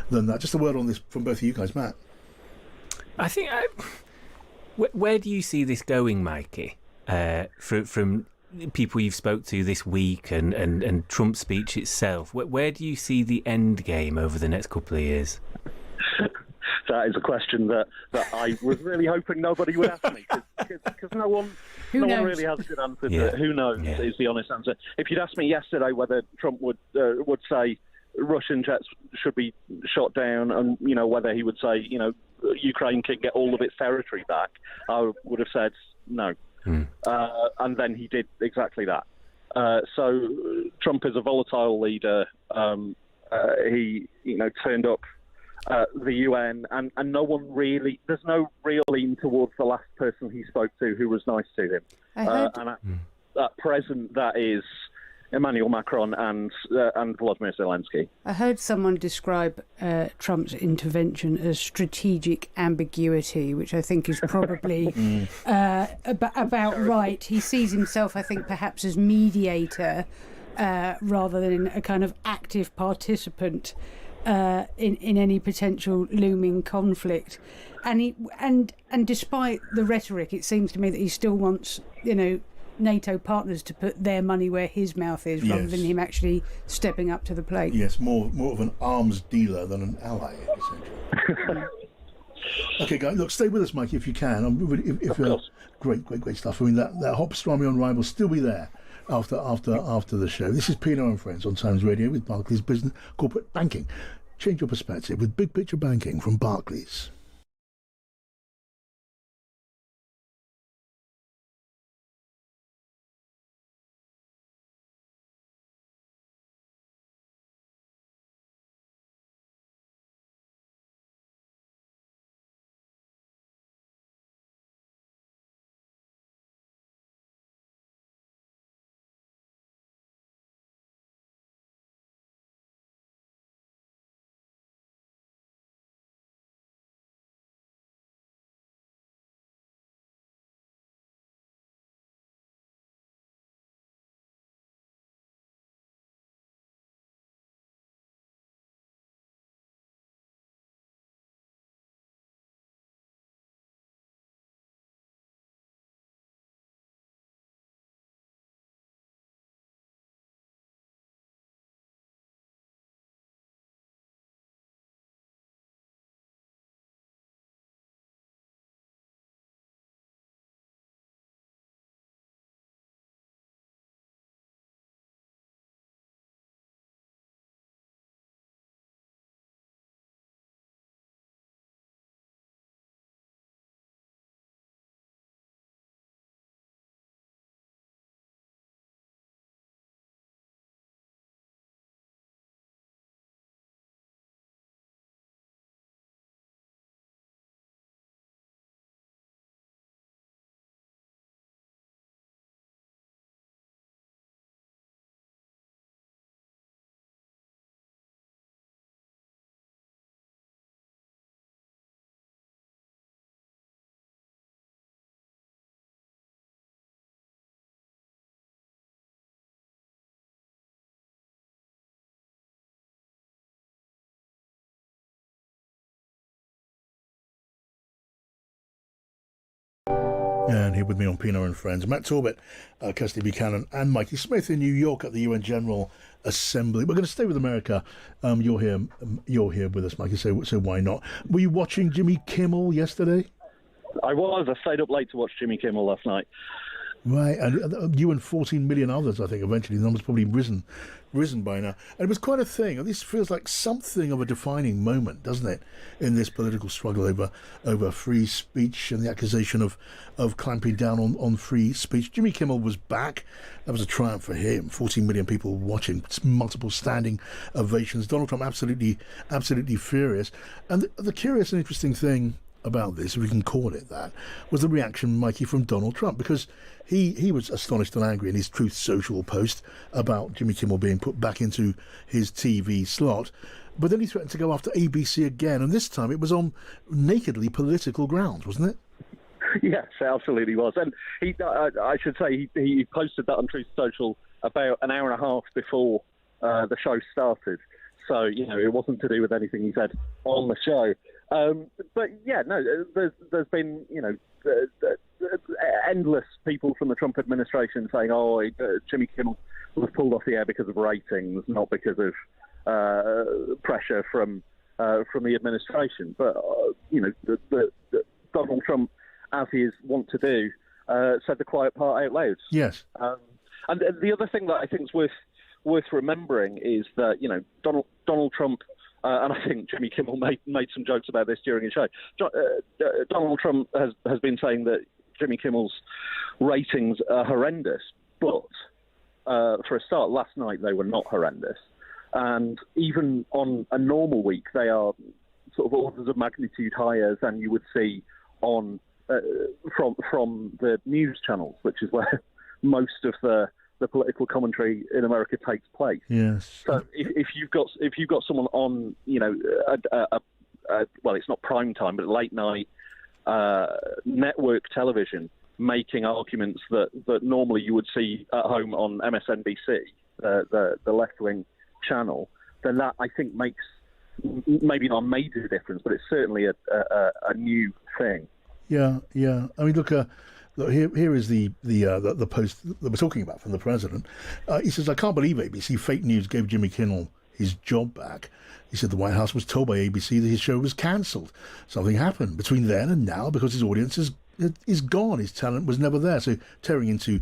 than that. Just a word on this from both of you guys. Matt? I think Where do you see this going, Mikey? From people you've spoke to this week and Trump's speech itself, where do you see the end game over the next couple of years? That is a question that I was really hoping nobody would ask me, because no one really has a good answer to it. Who knows is the honest answer. If you'd asked me yesterday whether Trump would say Russian jets should be shot down, and whether he would say Ukraine can get all of its territory back, I would have said no. And then he did exactly that. So Trump is a volatile leader. He turned up the UN, and no one really, there's no real lean towards the last person he spoke to who was nice to him. And at present, that is Emmanuel Macron and Volodymyr Zelensky. I heard someone describe Trump's intervention as strategic ambiguity, which I think is probably about right. He sees himself, I think, perhaps as mediator rather than a kind of active participant in any potential looming conflict. And despite the rhetoric, it seems to me that he still wants, NATO partners to put their money where his mouth is, rather than him actually stepping up to the plate. Yes, more of an arms dealer than an ally, essentially. Okay, guys, look, stay with us, Mikey, if you can. Great stuff. I mean, that hot pastrami on rye will still be there after the show. This is Pienaar Friends on Times Radio with Barclays Business Corporate Banking. Change your perspective with big picture banking from Barclays. And here with me on Pienaar and Friends, Matt Torbitt, Kirsty Buchanan and Mikey Smith in New York at the UN General Assembly. We're going to stay with America. You're here with us, Mikey, so why not? Were you watching Jimmy Kimmel yesterday? I was. I stayed up late to watch Jimmy Kimmel last night. Right, and you and 14 million others, I think, eventually. The number's probably risen by now. And it was quite a thing. This feels like something of a defining moment, doesn't it, in this political struggle over free speech and the accusation of clamping down on free speech. Jimmy Kimmel was back. That was a triumph for him. 14 million people watching, multiple standing ovations. Donald Trump absolutely furious. And the curious and interesting thing about this, if we can call it that, was the reaction, Mikey, from Donald Trump, because he was astonished and angry in his Truth Social post about Jimmy Kimmel being put back into his TV slot. But then he threatened to go after ABC again, and this time it was on nakedly political grounds, wasn't it? Yes, it absolutely was. And I should say he posted that on Truth Social about an hour and a half before the show started. So, it wasn't to do with anything he said on the show. But yeah, no, there's been, endless people from the Trump administration saying, Jimmy Kimmel was pulled off the air because of ratings, not because of pressure from the administration. But Donald Trump, as he is wont to do, said the quiet part out loud. Yes. And the other thing that I think is worth remembering is that Donald Trump, and I think Jimmy Kimmel made some jokes about this during his show. Donald Trump has been saying that Jimmy Kimmel's ratings are horrendous, but for a start, last night they were not horrendous, and even on a normal week, they are sort of orders of magnitude higher than you would see on from the news channels, which is where most of the political commentary in America takes place. Yes. So if you've got someone on, well, it's not prime time, but late night network television making arguments that normally you would see at home on MSNBC, the left wing channel, then that I think makes maybe not a major difference, but it's certainly a new thing. Yeah. I mean, look, here is the post that we're talking about from the president. He says, "I can't believe ABC fake news gave Jimmy Kimmel his job back." He said the White House was told by ABC that his show was cancelled. Something happened between then and now because his audience is gone. His talent was never there. So tearing into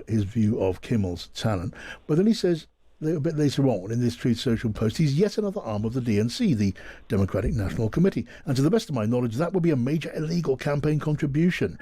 his view of Kimmel's talent. But then he says, a bit later on in this Truth Social post, he's yet another arm of the DNC, the Democratic National Committee. And to the best of my knowledge, that would be a major illegal campaign contribution.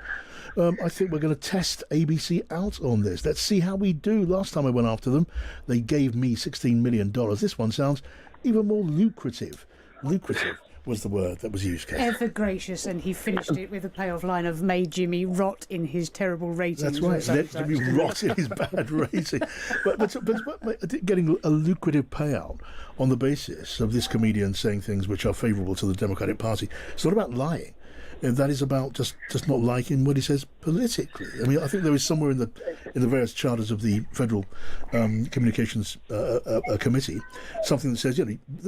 I think we're going to test ABC out on this. Let's see how we do. Last time I went after them, they gave me $16 million. This one sounds even more lucrative. Lucrative was the word that was used, Kate. Ever gracious, and he finished it with a payoff line of "made Jimmy rot in his terrible ratings." That's right. Let Jimmy rot in his bad rating. But getting a lucrative payout on the basis of this comedian saying things which are favourable to the Democratic Party. It's not about lying. That is about just not liking what he says politically. I mean, I think there is somewhere in the various charters of the Federal Communications Committee something that says,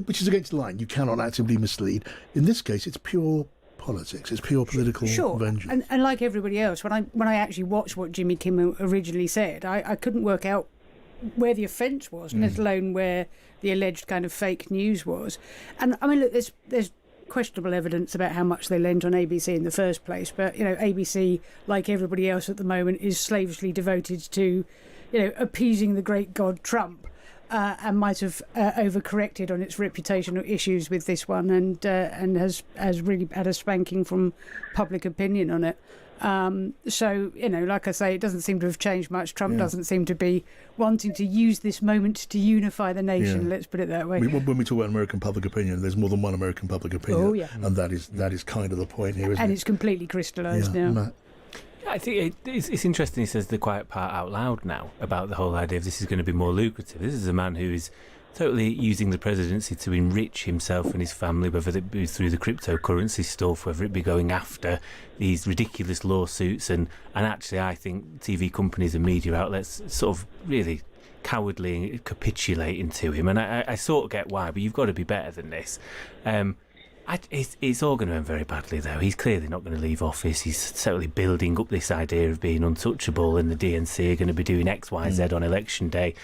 which is against the line. You cannot actively mislead. In this case, it's pure politics. It's pure political vengeance. And like everybody else, when I actually watched what Jimmy Kimmel originally said, I couldn't work out where the offence was, let alone where the alleged kind of fake news was. And I mean, look, there's questionable evidence about how much they lent on ABC in the first place, but ABC, like everybody else at the moment, is slavishly devoted to appeasing the great god Trump, and might have overcorrected on its reputational issues with this one, and has really had a spanking from public opinion on it. So, like I say, it doesn't seem to have changed much. Trump doesn't seem to be wanting to use this moment to unify the nation, let's put it that way. When we talk about American public opinion, there's more than one American public opinion. And that is kind of the point here, isn't it? And it's completely crystallised now. Matt. I think it's interesting he says the quiet part out loud now about the whole idea of this is going to be more lucrative. This is a man who is totally using the presidency to enrich himself and his family, whether it be through the cryptocurrency stuff, whether it be going after these ridiculous lawsuits. And actually, I think TV companies and media outlets sort of really cowardly capitulating to him. And I sort of get why, but you've got to be better than this. It's all going to end very badly, though. He's clearly not going to leave office. He's totally building up this idea of being untouchable, and the DNC are going to be doing X, Y, Z on election day.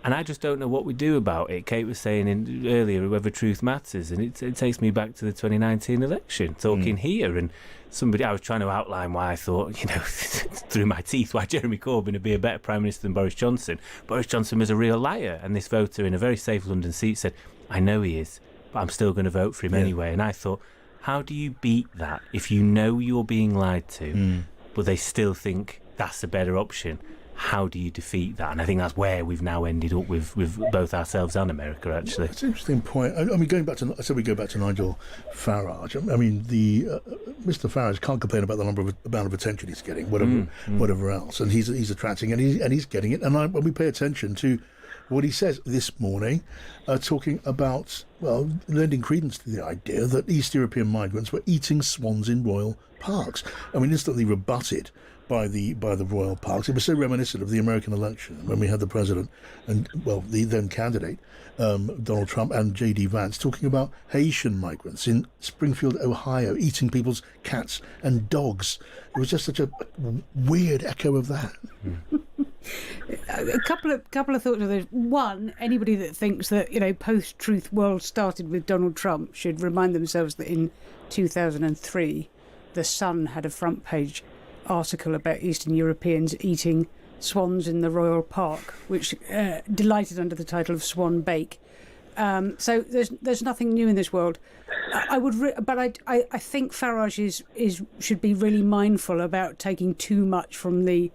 And I just don't know what we do about it. Kate was saying earlier whether truth matters, and it takes me back to the 2019 election, talking here. And I was trying to outline why I thought, through my teeth, why Jeremy Corbyn would be a better Prime Minister than Boris Johnson. Boris Johnson was a real liar, and this voter in a very safe London seat said, I know he is, but I'm still going to vote for him anyway. And I thought, how do you beat that if you know you're being lied to, but they still think that's a better option? How do you defeat that? And I think that's where we've now ended up with both ourselves and America, actually. That's an interesting point. I mean, I said we go back to Nigel Farage. I mean, Mr. Farage can't complain about the amount of attention he's getting, whatever else, and he's attracting, and he's getting it. And when we pay attention to what he says this morning, talking about, lending credence to the idea that East European migrants were eating swans in royal parks. I mean, instantly rebutted by the royal parks. It was so reminiscent of the American election when we had the president and, well, the then candidate, Donald Trump, and J.D. Vance talking about Haitian migrants in Springfield, Ohio, eating people's cats and dogs. It was just such a weird echo of that. A couple of thoughts on this. One, anybody that thinks that, you know, post-truth world started with Donald Trump should remind themselves that in 2003, The Sun had a front page article about Eastern Europeans eating swans in the Royal Park, which delighted under the title of Swan Bake. So there's nothing new in this world. I think Farage should be really mindful about taking too much from the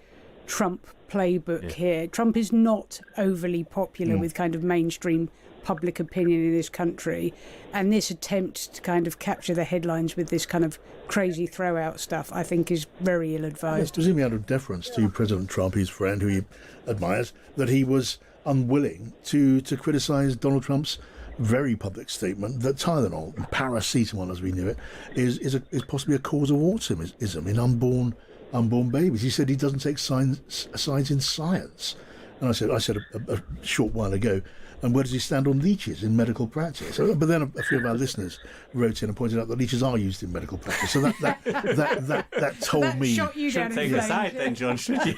Trump playbook here. Trump is not overly popular with kind of mainstream public opinion in this country, and this attempt to kind of capture the headlines with this kind of crazy throw-out stuff, I think, is very ill-advised. Presumably out of deference to President Trump, his friend, who he admires, that he was unwilling to criticise Donald Trump's very public statement that Tylenol, paracetamol as we knew it, is possibly a cause of autism in unborn babies. He said he doesn't take sides in science. And I said a short while ago, and where does he stand on leeches in medical practice? But then a few of our listeners wrote in and pointed out that leeches are used in medical practice. So that told that me. Shot you down take a side then, John, should you?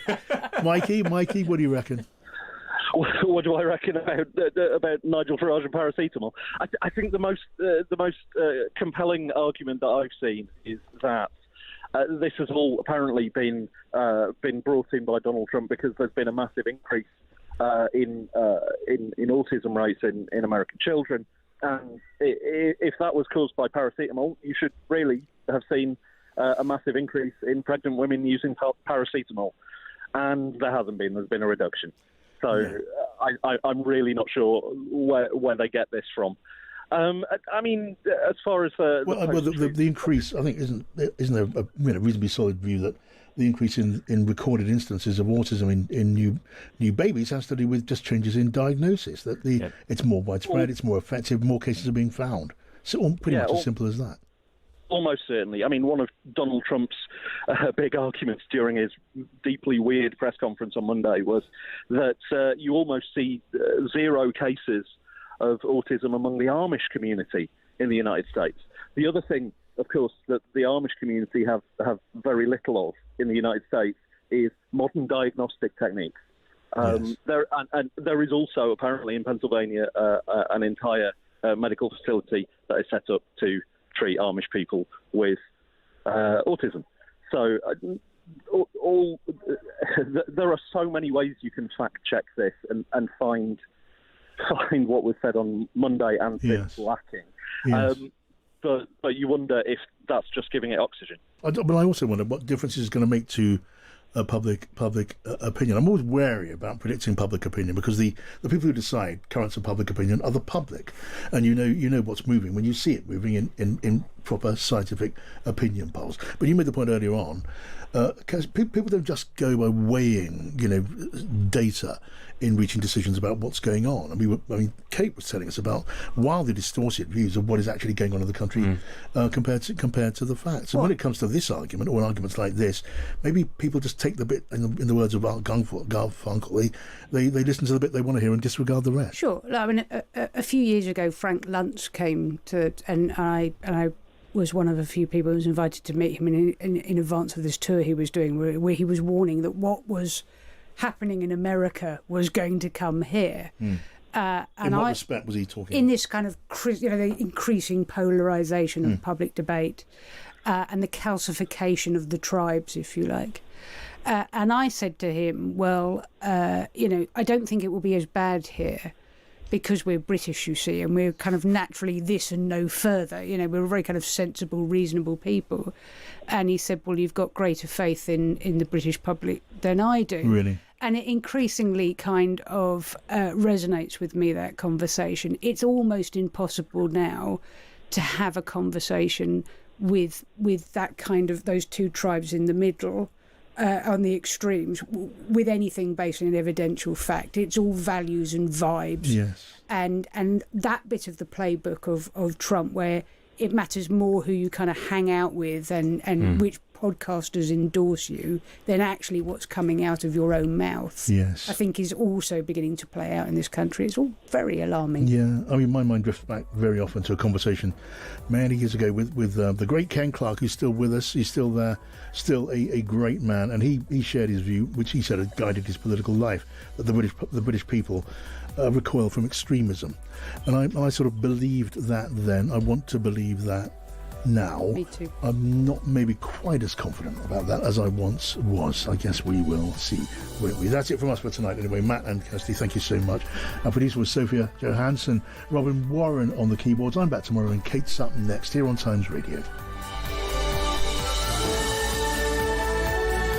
Mikey, what do you reckon? What do I reckon about Nigel Farage and paracetamol? I think the most compelling argument that I've seen is that this has all apparently been brought in by Donald Trump because there's been a massive increase in autism rates in American children, and if that was caused by paracetamol, you should really have seen a massive increase in pregnant women using paracetamol, and there hasn't been. There's been a reduction. So I'm really not sure where they get this from. I mean, as far as the increase, I think isn't there a reasonably solid view that the increase in recorded instances of autism in new babies has to do with just changes in diagnosis, that it's more widespread, it's more effective, more cases are being found. So pretty much as simple as that. Almost certainly. I mean, one of Donald Trump's big arguments during his deeply weird press conference on Monday was that you almost see zero cases of autism among the Amish community in the United States. The other thing, of course, that the Amish community have very little of in the United States is modern diagnostic techniques. There is also apparently in Pennsylvania an entire medical facility that is set up to treat Amish people with autism. So there are so many ways you can fact check this and find what was said on Monday and since lacking. Yes. But you wonder if that's just giving it oxygen. But I also wonder what difference it's going to make to public opinion. I'm always wary about predicting public opinion because the people who decide currents of public opinion are the public, and you know what's moving when you see it moving in proper scientific opinion polls. But you made the point earlier on, because people don't just go by weighing data in reaching decisions about what's going on. I mean, Kate was telling us about wildly distorted views of what is actually going on in the country compared to the facts. And when it comes to this argument, or arguments like this, maybe people just take the bit, in the words of Art Garfunkel, they listen to the bit they want to hear and disregard the rest. Sure. I mean, a few years ago, Frank Luntz came to, and I was one of a few people who was invited to meet him in advance of this tour he was doing, where he was warning that what was happening in America was going to come here. In what respect was he talking? In this kind of the increasing polarisation of public debate and the calcification of the tribes, if you like. And I said to him, well, I don't think it will be as bad here because we're British, you see, and we're kind of naturally this and no further. We're very kind of sensible, reasonable people. And he said, well, you've got greater faith in the British public than I do. Really? And it increasingly kind of resonates with me, that conversation. It's almost impossible now to have a conversation with that kind of those two tribes in the middle, on the extremes, with anything based on evidential fact. It's all values and vibes. Yes. And that bit of the playbook of Trump, where it matters more who you kind of hang out with and which podcasters endorse you, then actually what's coming out of your own mouth, Yes. I think is also beginning to play out in this country. It's all very alarming. Yeah, I mean, my mind drifts back very often to a conversation many years ago with the great Ken Clarke, who's still with us. He's still there, still a great man, and he shared his view, which he said had guided his political life, that the British people recoil from extremism. And I sort of believed that then. I want to believe that now. Me too. I'm not maybe quite as confident about that as I once was. I guess we will see, won't we? That's it from us for tonight anyway. Matt and Kirsty, thank you so much. Our producer was Sophia Johansson, Robin Warren on the keyboards. I'm back tomorrow and Kate Sutton next here on Times Radio.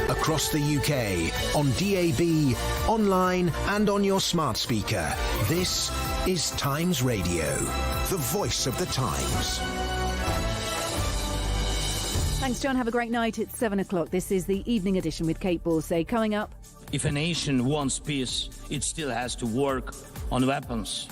Across the UK, on DAB, online and on your smart speaker. This is Times Radio, the voice of the Times. Thanks, John. Have a great night. It's 7 o'clock. This is the evening edition with Kate Borsay. Coming up. If a nation wants peace, it still has to work on weapons.